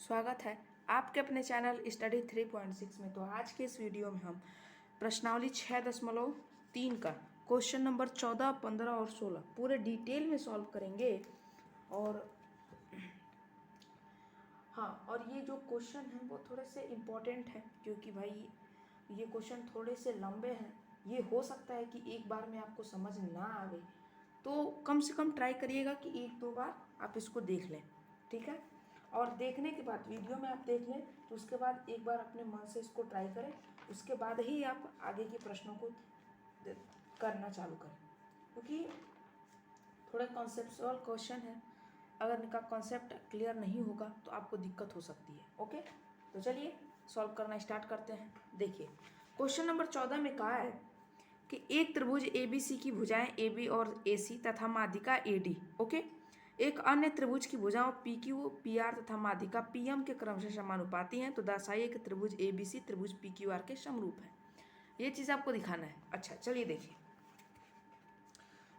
स्वागत है आपके अपने चैनल स्टडी 3.6 में। तो आज के इस वीडियो में हम प्रश्नावली 6.3 का क्वेश्चन नंबर 14, 15 और 16 पूरे डिटेल में सॉल्व करेंगे। और और ये जो क्वेश्चन हैं वो थोड़े से इम्पोर्टेंट हैं, क्योंकि भाई ये क्वेश्चन थोड़े से लंबे हैं। ये हो सकता है कि एक बार में आपको समझ ना आवे, तो कम से कम ट्राई करिएगा कि एक दो बार आप इसको देख लें, ठीक है। और देखने के बाद वीडियो में आप देख लें, तो उसके बाद एक बार अपने मन से इसको ट्राई करें, उसके बाद ही आप आगे के प्रश्नों को करना चालू करें, क्योंकि थोड़े कॉन्सेप्चुअल क्वेश्चन है। अगर इनका कॉन्सेप्ट क्लियर नहीं होगा तो आपको दिक्कत हो सकती है। ओके, तो चलिए सॉल्व करना स्टार्ट करते हैं। देखिए क्वेश्चन नंबर 14 में कहा है कि एक त्रिभुज ABC की भुजाएं AB और AC तथा माध्यिका AD, ओके, एक अन्य त्रिभुज की भुजाओं PQ, PR तथा माध्यिका PM के क्रम से समानुपाती हैं, तो दर्शाइए कि त्रिभुज ABC त्रिभुज PQR के समरूप है। ये चीज़ आपको दिखाना है। अच्छा चलिए देखिए,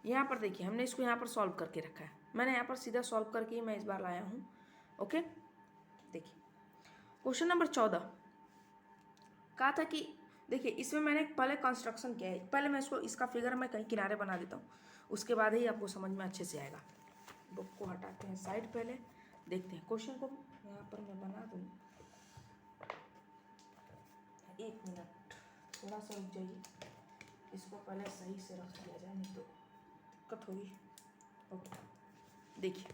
यहाँ पर देखिए हमने इसको यहाँ पर सॉल्व करके रखा है। मैंने यहाँ पर सीधा सॉल्व करके ही मैं इस बार लाया हूँ। ओके, देखिए क्वेश्चन नंबर 14 कहा था कि देखिए इसमें मैंने पहले कंस्ट्रक्शन किया है। पहले मैं इसका फिगर मैं कहीं किनारे बना देता हूँ, उसके बाद ही आपको समझ में अच्छे से आएगा। बुक को हटाते हैं साइड, पहले देखते हैं क्वेश्चन को। यहाँ पर मैं बना दूँ, एक मिनट थोड़ा सा रुक जाइए, इसको पहले सही से रख दिया जाए, नहीं तो दिक्कत होगी। ओके, देखिए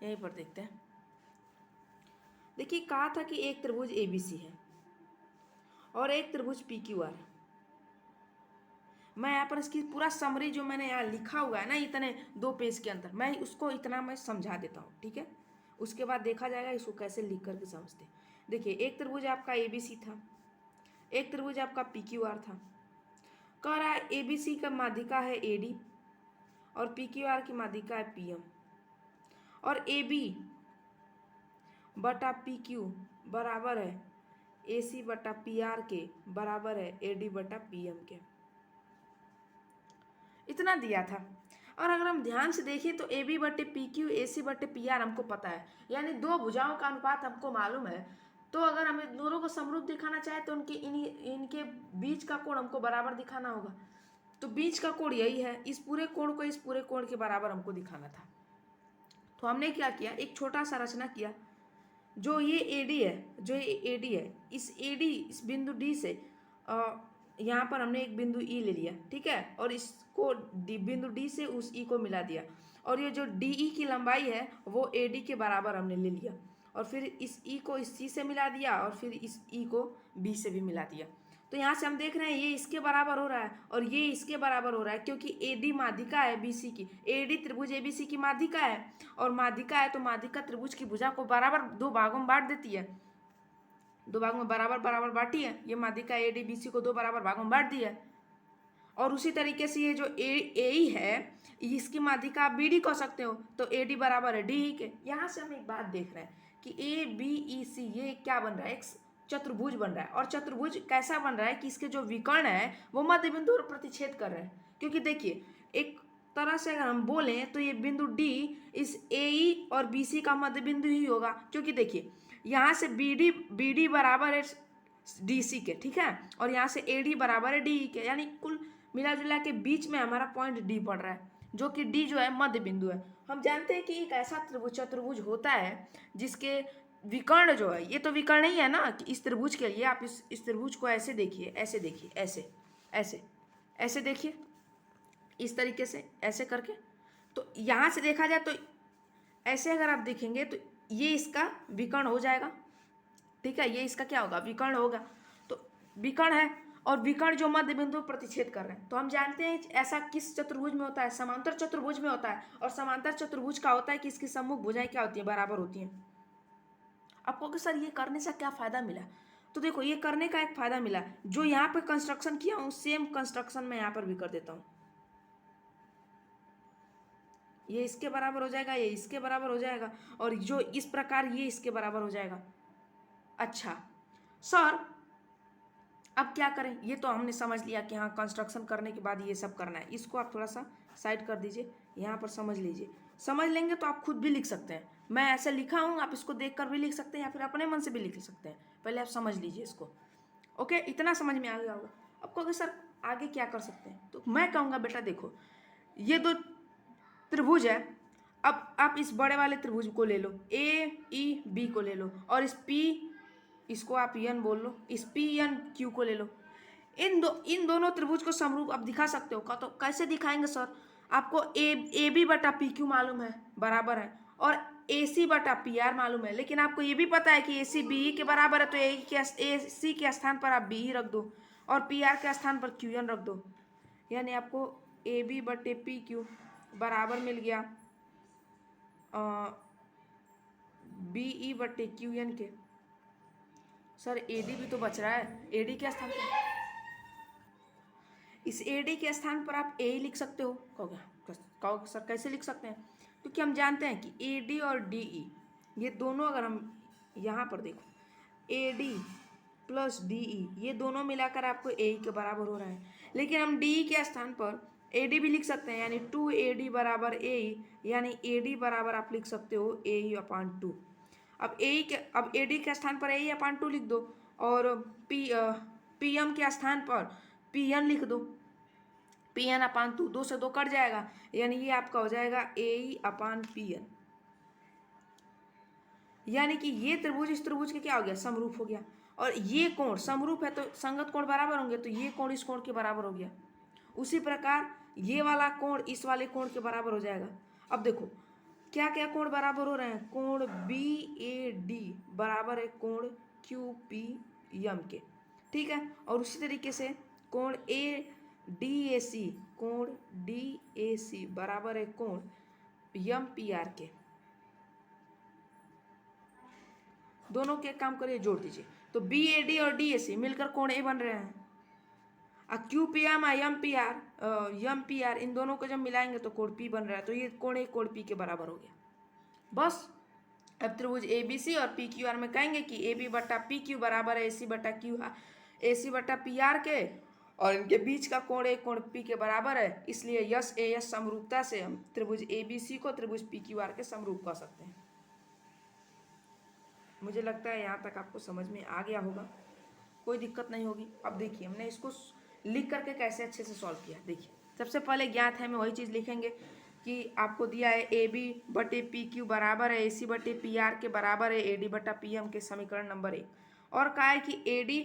यहीं पर देखते हैं। देखिए कहा था कि एक त्रिभुज ABC है और एक त्रिभुज PQR है। मैं यहाँ पर इसकी पूरा समरी जो मैंने यहाँ लिखा हुआ है ना, इतने 2 पेज के अंदर, मैं उसको इतना मैं समझा देता हूँ, ठीक है। उसके बाद देखा जाएगा इसको कैसे लिख करके समझते। देखिए एक त्रिभुज आपका ABC था, एक त्रिभुज आपका PQR था। कह रहा है ABC का माध्यिका है AD और PQR की माध्यिका है PM, और AB बटा PQ बराबर है AC बटा PR के बराबर है AD बटा PM के। इतना दिया था। और अगर हम ध्यान से देखें तो AB बटे PQ AC बटे PR हमको पता है, यानी दो भुजाओं का अनुपात हमको मालूम है। तो अगर हमें दोनों को समरूप दिखाना चाहे तो इनके बीच का कोण हमको बराबर दिखाना होगा। तो बीच का कोण यही है, इस पूरे कोण को इस पूरे कोण के बराबर हमको दिखाना था। तो हमने क्या किया, एक छोटा सा रचना किया। जो ये AD है, इस बिंदु D से यहाँ पर हमने एक बिंदु E ले लिया, ठीक है, और इसको बिंदु D से उस E को मिला दिया, और ये जो DE की लंबाई है वो AD के बराबर हमने ले लिया, और फिर इस E को इस C से मिला दिया, और फिर इस E को B से भी मिला दिया। तो यहाँ से हम देख रहे हैं ये इसके बराबर हो रहा है और ये इसके बराबर हो रहा है, क्योंकि AD माध्यिका है BC की। AD त्रिभुज ABC की माध्यिका है, और माध्यिका है तो माध्यिका त्रिभुज की भुजा को बराबर 2 भागों में बांट देती है। 2 भागों में बराबर बराबर बांटी है। ये माध्यिका AD BC को 2 बराबर भागों में बांट दी है। और उसी तरीके से ये जो AE है, इसकी माध्यिका आप BD कह सकते हो, तो AD बराबर है DE के। यहाँ से हम एक बात देख रहे हैं कि ABEC ये क्या बन रहा है, एक चतुर्भुज बन रहा है। और चतुर्भुज कैसा बन रहा है कि इसके जो विकर्ण है वो मध्य बिंदु और प्रतिच्छेद कर रहे हैं। क्योंकि देखिए एक तरह से अगर हम बोलें तो ये बिंदु D इस AE और BC का मध्य बिंदु ही होगा, क्योंकि देखिए यहाँ से BD बराबर है DC के, ठीक है, और यहाँ से AD बराबर है DE के, यानी कुल मिला जुला के बीच में हमारा पॉइंट D पड़ रहा है, जो कि D जो है मध्य बिंदु है। हम जानते हैं कि एक ऐसा चतुर्भुज होता है जिसके विकर्ण जो है, ये तो विकर्ण ही है ना, कि इस त्रिभुज के लिए आप इस त्रिभुज को ऐसे देखिए, ऐसे देखिए, ऐसे ऐसे ऐसे देखिए, इस तरीके से ऐसे करके। तो यहाँ से देखा जाए तो ऐसे अगर आप देखेंगे तो ये इसका विकर्ण हो जाएगा, ठीक है, ये इसका क्या होगा, विकर्ण होगा। तो विकर्ण है और विकर्ण जो मध्य बिंदु प्रतिच्छेद कर रहे हैं, तो हम जानते हैं ऐसा किस चतुर्भुज में होता है, समांतर चतुर्भुज में होता है। और समांतर चतुर्भुज का होता है कि इसकी सम्मुख भुजाएं क्या होती है, बराबर होती हैं। आपको कि सर ये करने से क्या फायदा मिला, तो देखो ये करने का एक फायदा मिला, जो यहाँ पे कंस्ट्रक्शन किया हूँ सेम कंस्ट्रक्शन मैं यहाँ पर भी कर देता हूँ। ये इसके बराबर हो जाएगा, ये इसके बराबर हो जाएगा, और जो इस प्रकार ये इसके बराबर हो जाएगा। अच्छा सर अब क्या करें, ये तो हमने समझ लिया कि हाँ कंस्ट्रक्शन करने के बाद ये सब करना है। इसको आप थोड़ा सा साइड कर दीजिए, यहाँ पर समझ लीजिए। समझ लेंगे तो आप खुद भी लिख सकते हैं। मैं ऐसे लिखा हूँ, आप इसको देख कर भी लिख सकते हैं या फिर अपने मन से भी लिख सकते हैं। पहले आप समझ लीजिए इसको। ओके, इतना समझ में आ गया होगा। अब कहोगे सर आगे क्या कर सकते हैं, तो मैं कहूँगा बेटा देखो, ये दो त्रिभुज है। अब आप इस बड़े वाले त्रिभुज को ले लो, ए ई बी को ले लो, और इस पी, इसको आप एन बोल लो, इस पी एन क्यू को ले लो। इन दोनों त्रिभुज को समरूप आप दिखा सकते हो का, तो कैसे दिखाएंगे सर? आपको ए बी बटा पी क्यू मालूम है, बराबर है, और ए सी बटा पी आर मालूम है, लेकिन आपको ये भी पता है कि ए सी बी के बराबर है, तो ए सी के स्थान पर आप बी रख दो और पी आर के स्थान पर क्यू एन रख दो। यानी आपको ए बी बटे पी क्यू बराबर मिल गया बी ई बटे क्यू एन के। सर ए डी भी तो बच रहा है, ए डी के स्थान पर, इस ए डी के स्थान पर आप ए लिख सकते हो। कहोगे सर कैसे लिख सकते हैं? क्योंकि हम जानते हैं कि ए डी और डी ई ये दोनों, अगर हम यहाँ पर देखो, A D plus D E ये दोनों मिलाकर आपको ए के बराबर हो रहा है, लेकिन हम डी ई के स्थान पर ए डी भी लिख सकते हैं, यानी 2AD बराबर ए ई, यानी ए डी बराबर आप लिख सकते हो ए ई अपान 2। अब ए डी के स्थान पर ए ई अपान 2 लिख दो, और पी एम के स्थान पर पी एन लिख दो, पी एन अपान 2, 2 से 2 कट जाएगा, यानी ये आपका हो जाएगा ए ई अपान पी एन। यानी कि ये त्रिभुज इस त्रिभुज के क्या हो गया, समरूप हो गया। और ये कोण समरूप है तो संगत कोण बराबर होंगे, तो ये कोण इस कोण के बराबर हो गया। उसी प्रकार ये वाला कोण इस वाले कोण के बराबर हो जाएगा। अब देखो क्या क्या कोण बराबर हो रहे हैं, कोण बी ए डी बराबर है कोण क्यू पी एम के, ठीक है। और उसी तरीके से कोण ए डी ए सी, कोण डी ए सी बराबर है कोण एम पी आर के। दोनों के काम करिए, जोड़ दीजिए, तो बी ए डी और डी ए सी मिलकर कोण ए बन रहे हैं। Q P M M P R इन दोनों को जब मिलाएंगे तो कोण पी बन रहा है, तो ये कोण ए कोण पी के बराबर हो गया। बस अब त्रिभुज ए बी सी और पी क्यू आर में कहेंगे कि ए बी बटा पी क्यू बराबर है ए सी बटा पी आर के, और इनके बीच का कोण ए कोण पी के बराबर है, इसलिए यस ए यस समरूपता से हम त्रिभुज ए बी सी को त्रिभुज पी क्यू आर के समरूप कर सकते हैं। मुझे लगता है यहाँ तक आपको समझ में आ गया होगा, कोई दिक्कत नहीं होगी। अब देखिए हमने इसको लिख करके कैसे अच्छे से सॉल्व किया। देखिए सबसे पहले ज्ञात है, मैं वही चीज़ लिखेंगे कि आपको दिया है ए बी बटे पी क्यू बराबर है ए सी बटे पी आर के बराबर है ए डी बटा पी एम के, समीकरण नंबर 1। और कहा है कि ए डी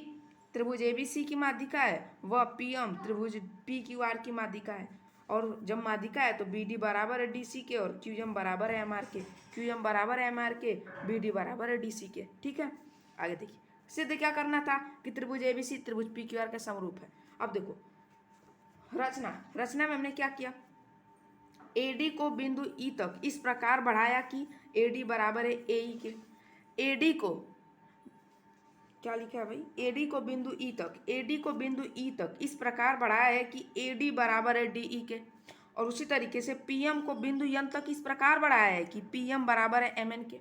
त्रिभुज ए बी सी की माध्यिका है, वह पी एम त्रिभुज पी क्यू आर की माध्यिका है, और जब माध्यिका है तो बी डी बराबर है डी सी के, और क्यू एम बराबर है एम आर के, क्यू एम बराबर है एम आर के, बी डी बराबर है डी सी के, ठीक है। आगे देखिए सिद्ध क्या करना था कि त्रिभुज ए बी सी त्रिभुज पी क्यू आर का समरूप है। अब देखो रचना में हमने क्या किया, AD को बिंदु E तक इस प्रकार बढ़ाया कि AD बराबर है AE के। AD को क्या लिखा है भाई, AD को बिंदु E तक इस प्रकार बढ़ाया है कि AD बराबर है DE के। और उसी तरीके से PM को बिंदु N तक इस प्रकार बढ़ाया है कि PM बराबर है MN के।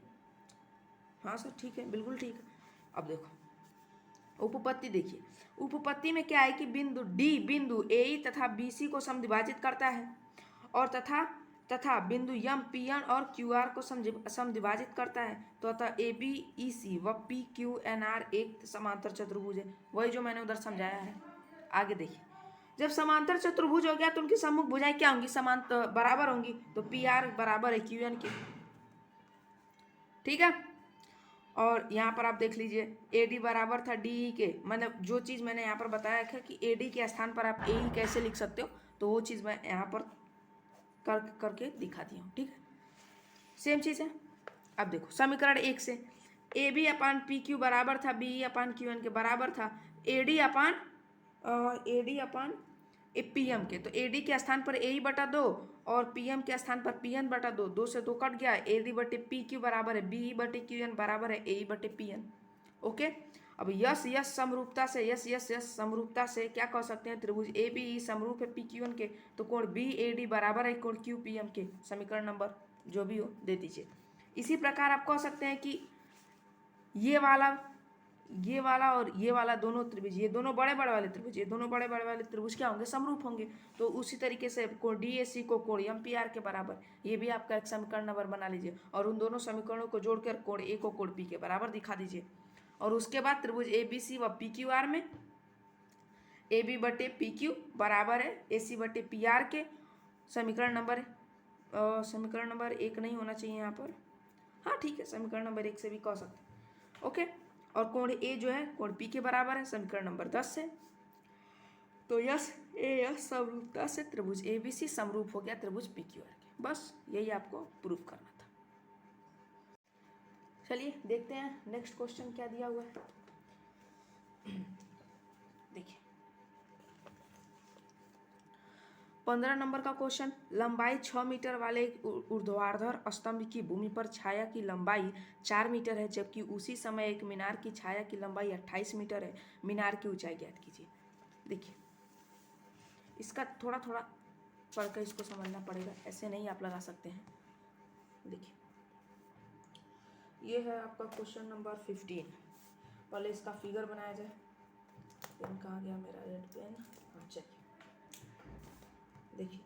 हाँ सर ठीक है, बिल्कुल ठीक है। अब देखो उपपत्ति देखिए, उपपत्ति में क्या है कि बिंदु D बिंदु AE तथा BC को समद्विभाजित करता है, और तथा बिंदु M PN और QR को समद्विभाजित करता है। तो अतः ABEC व PQNR एक समांतर चतुर्भुज है, वही जो मैंने उधर समझाया है। आगे देखिए जब समांतर चतुर्भुज हो गया तो उनकी सम्मुख भुजाएं क्या होंगी, समांतर बराबर होंगी, तो PR बराबर है QN के, ठीक है। और यहाँ पर आप देख लीजिए AD बराबर था DE के, मतलब जो चीज़ मैंने यहाँ पर बताया था कि AD के स्थान पर आप AE कैसे लिख सकते हो, तो वो चीज़ मैं यहाँ पर करके दिखा दी हूँ, ठीक है। सेम चीज़ है। अब देखो समीकरण 1 से AB अपान PQ बराबर था BE अपान QN के बराबर था AD अपान PM के, तो AD के स्थान पर AE बटा 2 और PM के स्थान पर PN बटा 2, 2 से 2 कट गया, AD बटे PQ बराबर है BE बटे QN बराबर है AE बटे PN। ओके, अब यस समरूपता से क्या कह सकते हैं, त्रिभुज ABE समरूप है PQN के, तो कोण BAD बराबर है कोण QPM के, समीकरण नंबर जो भी हो दे दीजिए। इसी प्रकार आप कह सकते हैं कि ये वाला ये वाला और ये वाला दोनों त्रिभुज, ये दोनों बड़े बड़े वाले त्रिभुज, ये दोनों बड़े बड़े वाले त्रिभुज क्या होंगे, समरूप होंगे। तो उसी तरीके से कोण DAC को कोण MPR के बराबर, ये भी आपका एक समीकरण नंबर बना लीजिए और उन दोनों समीकरणों को जोड़कर कोण A को कोण P के बराबर दिखा दीजिए। और उसके बाद त्रिभुज ABC व PQR में AB बटे PQ बराबर है AC बटे PR के। समीकरण नंबर 1 नहीं होना चाहिए यहाँ पर, हाँ ठीक है, समीकरण नंबर 1 से भी कह सकते हैं। ओके, और कोण A जो है कोण P के बराबर है, समीकरण नंबर 10 से। तो यस AS समरूपता से त्रिभुज ABC समरूप हो गया त्रिभुज PQR के। बस यही आपको प्रूव करना था। चलिए देखते हैं नेक्स्ट क्वेश्चन क्या दिया हुआ है। देखिए 15 नंबर का क्वेश्चन, लंबाई 6 मीटर वाले एक ऊर्ध्वाधर स्तंभ की भूमि पर छाया की लंबाई 4 मीटर है, जबकि उसी समय एक मीनार की छाया की लंबाई 28 मीटर है। मीनार की ऊंचाई ज्ञात कीजिए। देखिए इसका थोड़ा थोड़ा पढ़कर इसको समझना पड़ेगा, ऐसे नहीं आप लगा सकते हैं। देखिए ये है आपका क्वेश्चन नंबर 15। पहले इसका फिगर बनाया जाए। पेन कहाँ गया मेरा, रेड पेन, हाँ चलिए। देखिए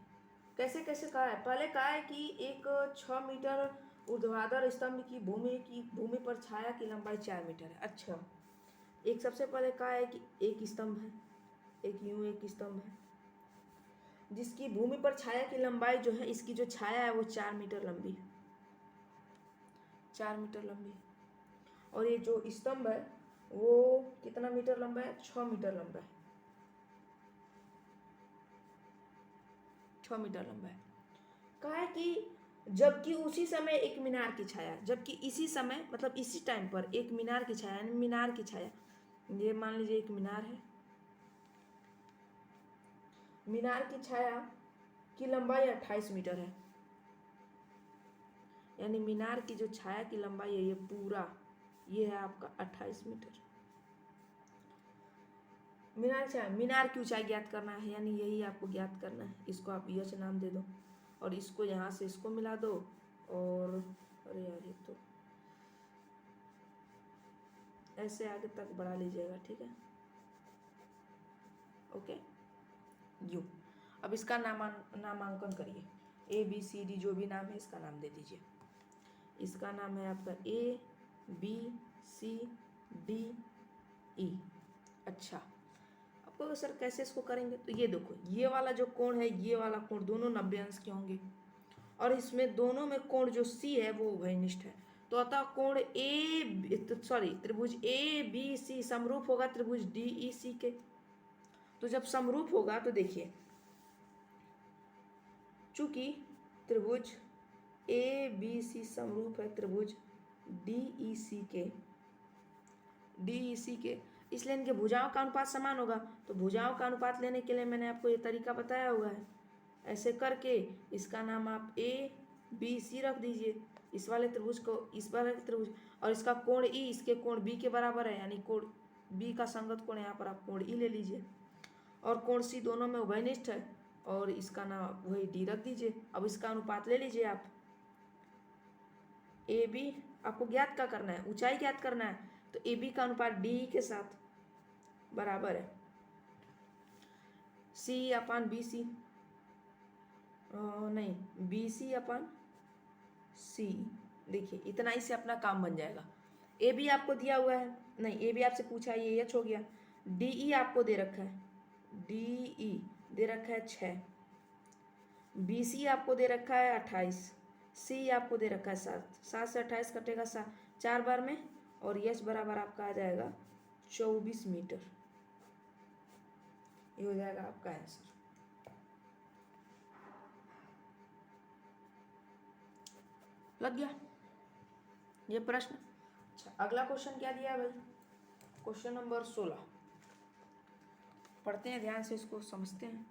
कैसे कैसे कहा है। पहले कहा है कि एक 6 मीटर ऊर्ध्वाधर स्तंभ की भूमि पर छाया की लंबाई 4 मीटर है। अच्छा, एक सबसे पहले कहा है कि एक स्तंभ है, एक स्तंभ है जिसकी भूमि पर छाया की लंबाई जो है, इसकी जो छाया है वो 4 मीटर लंबी है, 4 मीटर लंबी है। और ये जो स्तंभ है वो कितना मीटर लंबा है, 6 मीटर लंबा है, 6 मीटर लंबा है। कहा है कि जबकि उसी समय एक मीनार की छाया, जबकि इसी समय मतलब इसी टाइम पर एक मीनार की छाया, यानी मीनार की छाया, ये मान लीजिए एक मीनार है, मीनार की छाया की लंबाई 28 मीटर है, यानी मीनार की जो छाया की लंबाई है ये पूरा ये है आपका 28 मीटर। मीनार की ऊंचाई ज्ञात करना है, यानी यही आपको ज्ञात करना है। इसको आप यच नाम दे दो और इसको यहाँ से इसको मिला दो और अरे यार ये तो ऐसे आगे तक बढ़ा लीजिएगा, ठीक है, ओके। यू अब इसका नामांकन करिए। ABCD जो भी नाम है इसका नाम दे दीजिए। इसका नाम है आपका ABCDE। अच्छा, आपको सर कैसे इसको करेंगे, तो ये देखो ये वाला जो कोण है, ये वाला कोण दोनों 90 अंश के होंगे और इसमें दोनों में कोण जो C है वो उभयनिष्ठ है। तो अतः कोण त्रिभुज ABC समरूप होगा त्रिभुज DEC के। तो जब समरूप होगा तो देखिए, चूंकि त्रिभुज ABC समरूप है त्रिभुज DEC के, इसलिए इनके भुजाओं का अनुपात समान होगा। तो भुजाओं का अनुपात लेने के लिए मैंने आपको ये तरीका बताया हुआ है। ऐसे करके इसका नाम आप ABC रख दीजिए, इस वाले त्रिभुज को, इस वाले त्रिभुज, और इसका कोण E इसके कोण B के बराबर है, यानी कोण B का संगत कोण यहाँ पर आप कोण E ले लीजिए और कोण C दोनों में उभयनिष्ठ है और इसका नाम वही D रख दीजिए। अब इसका अनुपात ले लीजिए आप। AB आपको ज्ञात क्या करना है, ऊंचाई ज्ञात करना है, तो AB का अनुपात DE के साथ बराबर है C/BC, नहीं BC/C। देखिए इतना ही से अपना काम बन जाएगा। AB आपको दिया हुआ है, नहीं AB आपसे पूछा है, ये H हो गया। DE आपको दे रखा है, DE दे रखा है 6, BC आपको दे रखा है 28, C आपको दे रखा है 7, 7 से 28 कटेगा 4 बार में और H बराबर आपका आ जाएगा 24 मीटर। ये हो जाएगा आपका आंसर। लग गया ये प्रश्न। अच्छा, अगला क्वेश्चन क्या दिया है भाई, क्वेश्चन नंबर 16 पढ़ते हैं ध्यान से, इसको समझते हैं।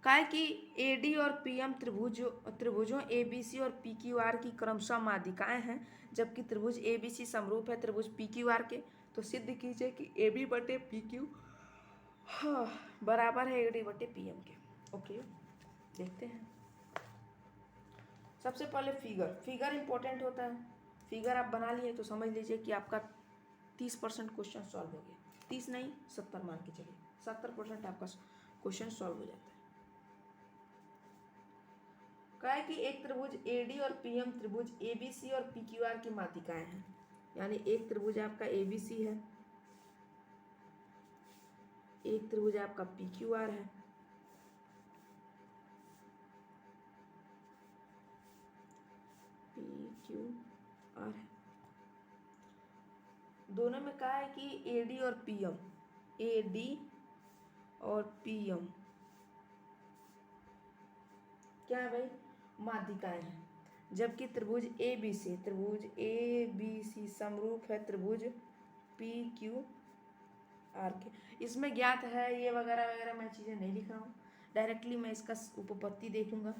काय कि AD और PM त्रिभुजों ABC और PQR की क्रमशः माध्यिकाएं हैं, जबकि त्रिभुज ABC समरूप है त्रिभुज PQR के। तो सिद्ध कीजिए कि AB बटे PQ बराबर है AD बटे PM के। ओके देखते हैं। सबसे पहले फिगर इंपॉर्टेंट होता है। फिगर आप बना लिए तो समझ लीजिए कि आपका 30% क्वेश्चन सॉल्व हो गया। 30 नहीं 70 मान के चलिए, 70% आपका क्वेश्चन सॉल्व हो जाता है। कहा है कि एक त्रिभुज एडी और पीएम त्रिभुज एबीसी और पीक्यूआर की माध्यिकाएं हैं। यानी एक त्रिभुज आपका एबीसी है, एक त्रिभुज आपका पीक्यूआर है, पीक्यूआर है। दोनों में कहा है कि एडी और पीएम, एडी और पीएम क्या है भाई, माध्यिकाएं हैं। जबकि त्रिभुज एबीसी, त्रिभुज एबीसी समरूप है त्रिभुज पीक्यूआर के। इसमें ज्ञात है ये वगैरह वगैरह मैं चीजें नहीं लिख रहा हूँ, डायरेक्टली मैं इसका उपपत्ति देखूंगा।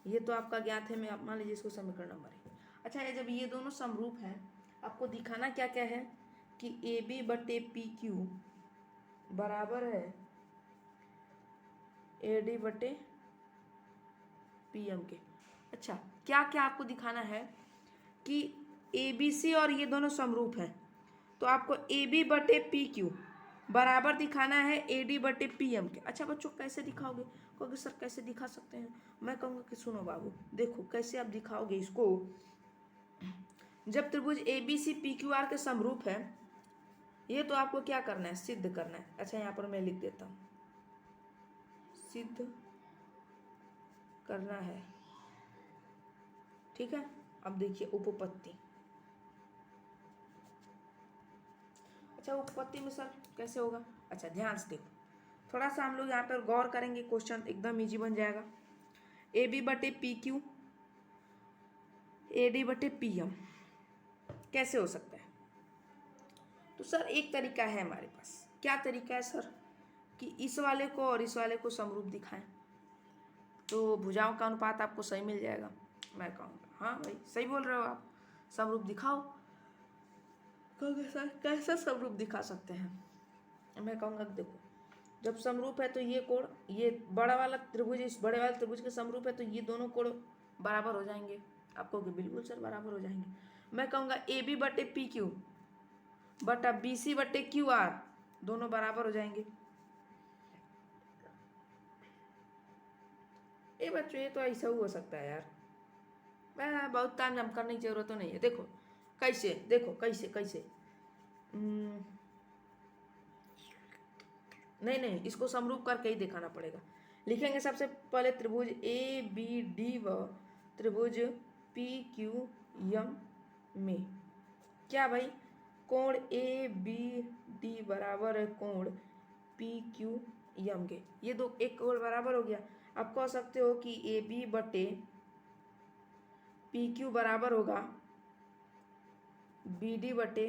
ये तो आपका ज्ञात है, मैं आप मान लीजिए इसको समीकरण नंबर है। अच्छा है, जब ये दोनों समरूप हैं आपको दिखाना क्या क्या है कि ए बी बटे पी क्यू बराबर है ए डी बटे पी एम के। अच्छा, क्या क्या आपको दिखाना है कि ए बी सी और ये दोनों समरूप हैं, तो आपको ए बी बटे पी क्यू बराबर दिखाना है ए डी बटे पी एम के। अच्छा बच्चों, कैसे दिखाओगे? कहोगे सर कैसे दिखा सकते हैं? मैं कहूँगा कि सुनो बाबू, देखो कैसे आप दिखाओगे इसको। जब त्रिभुज A B C P Q R के समरूप है, ये तो आपको क्या करना है, सिद्ध करना है। अच्छा यहाँ पर मैं लिख देता हूँ, सिद्ध करना है। ठीक है, अब देखिए उपपत्ति। अच्छा उपपत्ति में सर कैसे होगा? अच्छा ध्यान से देखो, थोड़ा सा हम लोग यहाँ पर गौर करेंगे, क्वेश्चन एकदम इजी बन जाएगा। ए बी बटे पी क्यू ए डी बटे पी एम कैसे हो सकता है? तो सर एक तरीका है हमारे पास। क्या तरीका है सर? कि इस वाले को और इस वाले को समरूप दिखाएं तो भुजाओं का अनुपात आपको सही मिल जाएगा। मैं कहूँगा हाँ भाई सही बोल रहे हो आप, समरूप दिखाओ। कहोगे सर कैसे समरूप दिखा सकते हैं? मैं कहूँगा देखो, जब समरूप है तो ये कोण, ये बड़ा वाला त्रिभुज इस बड़े वाले त्रिभुज के समरूप है तो ये दोनों कोण बराबर हो जाएंगे। आप कहोगे बिल्कुल सर बराबर हो जाएंगे। मैं कहूँगा ए बी बटे पी क्यू बटा बी सी बटे क्यू आर दोनों बराबर हो जाएंगे। ए बच्चों ये तो ऐसा ही हो सकता है यार, मैं बहुत ताम झाम करने की जरूरत तो नहीं है। देखो कैसे, देखो कैसे कैसे नहीं इसको समरूप करके ही दिखाना पड़ेगा। लिखेंगे सबसे पहले त्रिभुज ए बी डी व त्रिभुज पी क्यू एम में क्या भाई, कोण ए बी डी बराबर है कोण पी क्यू एम के। ये दो एक कोण बराबर हो गया। आप कह सकते हो कि ए बी बटे पी क्यू बराबर होगा बी डी बटे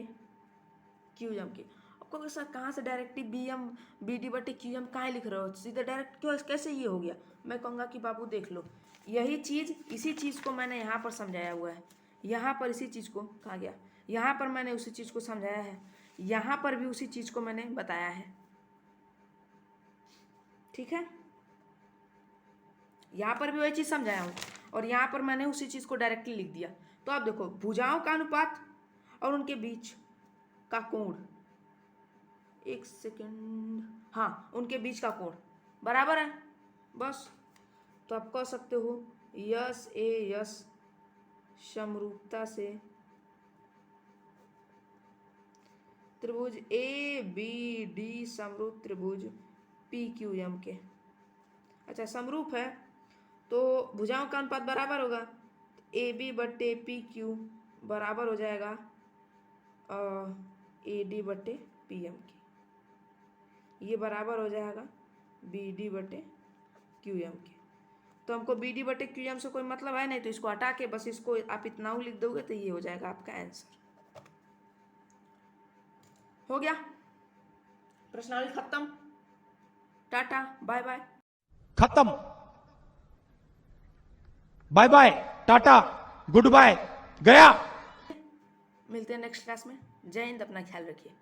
क्यू एम के। आपको सर कहाँ से directly B M B D बटे क्यू एम कहाँ लिख रहे हो, सीधे डायरेक्ट क्यों कैसे ये हो गया? मैं कहूँगा कि बाबू देख लो, यही चीज़ इसी चीज़ को मैंने यहाँ पर समझाया हुआ है। यहाँ पर इसी चीज़ को कहा गया, यहाँ पर मैंने उसी चीज़ को समझाया है, यहाँ पर भी उसी चीज़ को मैंने बताया है। ठीक है, यहाँ पर भी वही चीज़ समझाया हूँ और यहाँ पर मैंने उसी चीज़ को डायरेक्टली लिख दिया। तो आप देखो भुजाओं का अनुपात और उनके बीच का कोण, एक सेकेंड, हाँ उनके बीच का कोण बराबर है बस। तो आप कह सकते हो यस ए यस समरूपता से त्रिभुज ए बी डी समरूप त्रिभुज पी क्यू एम के। अच्छा समरूप है तो भुजाओं का अनुपात बराबर होगा, ए बी बटे पी क्यू बराबर हो जाएगा ए डी बटे पी एम के। ये बराबर हो जाएगा बी डी बटे क्यू एम के। तो हमको बी डी बटे क्यू एम से कोई मतलब है नहीं, तो इसको हटा के बस इसको आप इतना ही लिख दोगे तो ये हो जाएगा आपका आंसर। हो गया, प्रश्नावली खत्म, टाटा बाय बाय। खत्म, bye bye tata goodbye, गया। मिलते हैं नेक्स्ट क्लास में। जय हिंद, अपना ख्याल रखिए।